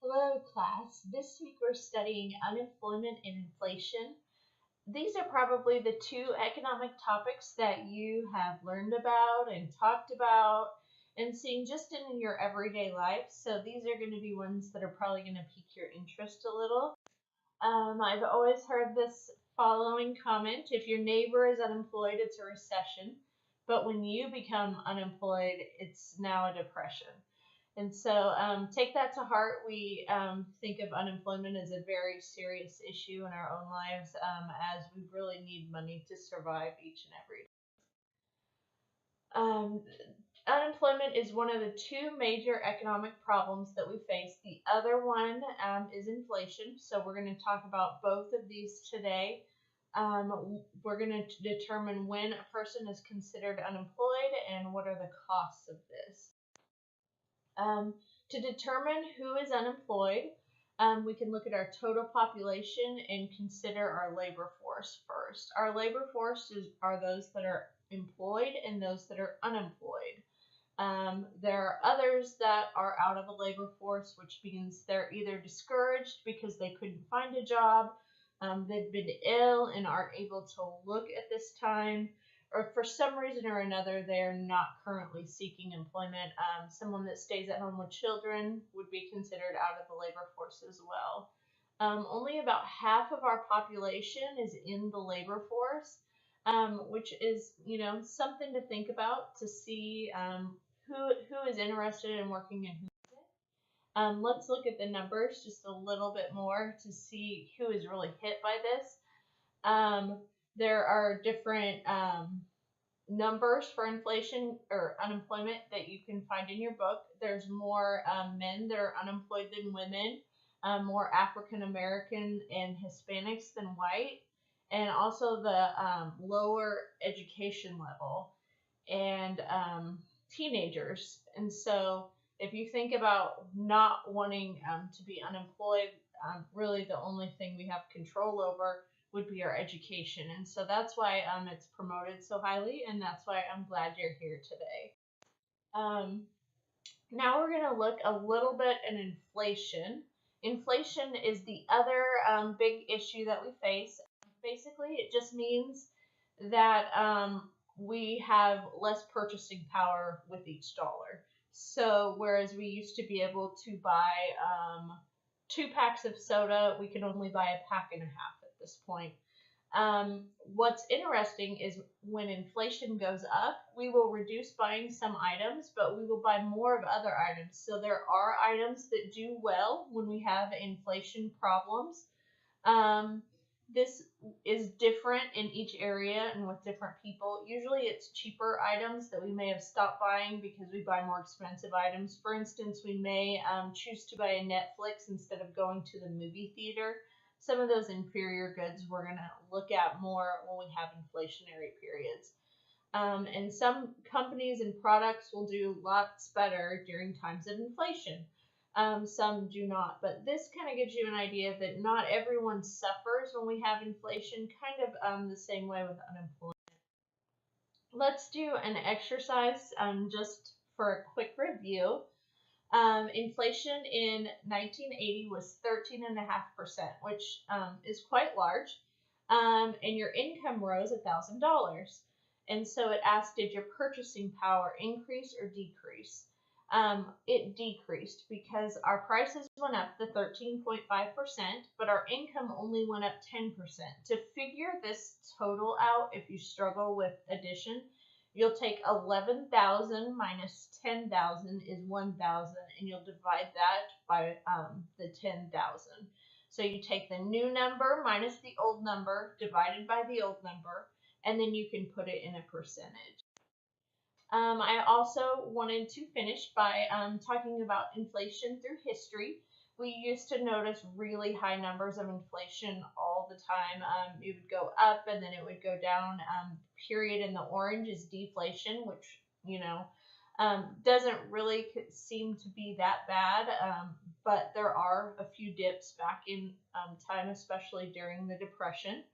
Hello, class. This week we're studying unemployment and inflation. These are probably the two economic topics that you have learned about and talked about and seen just in your everyday life. So these are going to be ones that are probably going to pique your interest a little. I've always heard this following comment: if your neighbor is unemployed, it's a recession. But when you become unemployed, it's now a depression. And so take that to heart. We think of unemployment as a very serious issue in our own lives, as we really need money to survive each and every day. Unemployment is one of the two major economic problems that we face. The other one is inflation. So we're going to talk about both of these today. We're going to determine when a person is considered unemployed and what are the costs of this. To determine who is unemployed, we can look at our total population and consider our labor force first. Our labor force are those that are employed and those that are unemployed. There are others that are out of the labor force, which means they're either discouraged because they couldn't find a job, they've been ill and aren't able to look at this time, or for some reason or another, they're not currently seeking employment. Someone that stays at home with children would be considered out of the labor force as well. Only about half of our population is in the labor force, which is, something to think about to see who is interested in working and who isn't. Let's look at the numbers just a little bit more to see who is really hit by this. There are different numbers for inflation or unemployment that you can find in your book. There's more men that are unemployed than women, more African American and Hispanics than white, and also the lower education level and teenagers. And so if you think about not wanting to be unemployed, really the only thing we have control over would be our education. And so that's why it's promoted so highly, and that's why I'm glad you're here today. Now we're going to look a little bit at inflation. Inflation is the other big issue that we face. Basically, it just means that we have less purchasing power with each dollar. So whereas we used to be able to buy 2 packs of soda, we can only buy a pack and a half at this point. What's interesting is when inflation goes up, we will reduce buying some items, but we will buy more of other items. So there are items that do well when we have inflation problems. This is different in each area and with different people. Usually it's cheaper items that we may have stopped buying because we buy more expensive items. For instance, we may choose to buy a Netflix instead of going to the movie theater. Some of those inferior goods we're going to look at more when we have inflationary periods. And some companies and products will do lots better during times of inflation. Some do not, but this kind of gives you an idea that not everyone suffers when we have inflation, kind of the same way with unemployment. Let's do an exercise just for a quick review. Inflation in 1980 was 13.5%, which is quite large, and your income rose $1,000. And so it asked, did your purchasing power increase or decrease? It decreased because our prices went up to 13.5%, but our income only went up 10%. To figure this total out, if you struggle with addition, you'll take 11,000 minus 10,000 is 1,000, and you'll divide that by the 10,000. So you take the new number minus the old number divided by the old number, and then you can put it in a percentage. I also wanted to finish by talking about inflation through history. We used to notice really high numbers of inflation all the time. It would go up and then it would go down. Period in the orange is deflation, which, doesn't really seem to be that bad. But there are a few dips back in time, especially during the Depression.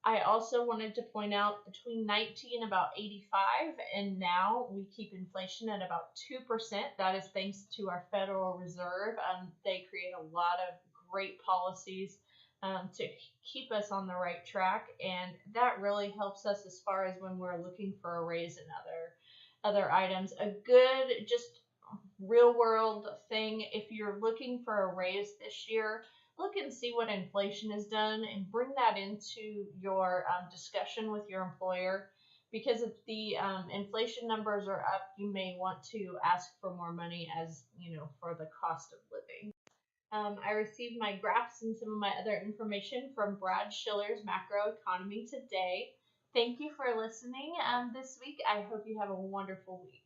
I also wanted to point out between 19 about 85 and now we keep inflation at about 2%. That is thanks to our Federal Reserve. They create a lot of great policies to keep us on the right track, and that really helps us as far as when we're looking for a raise in other items. A good, just real world thing, if you're looking for a raise this year, look and see what inflation has done and bring that into your discussion with your employer. Because if the inflation numbers are up, you may want to ask for more money, as you know, for the cost of living. I received my graphs and some of my other information from Brad Schiller's Macroeconomy Today. Thank you for listening this week. I hope you have a wonderful week.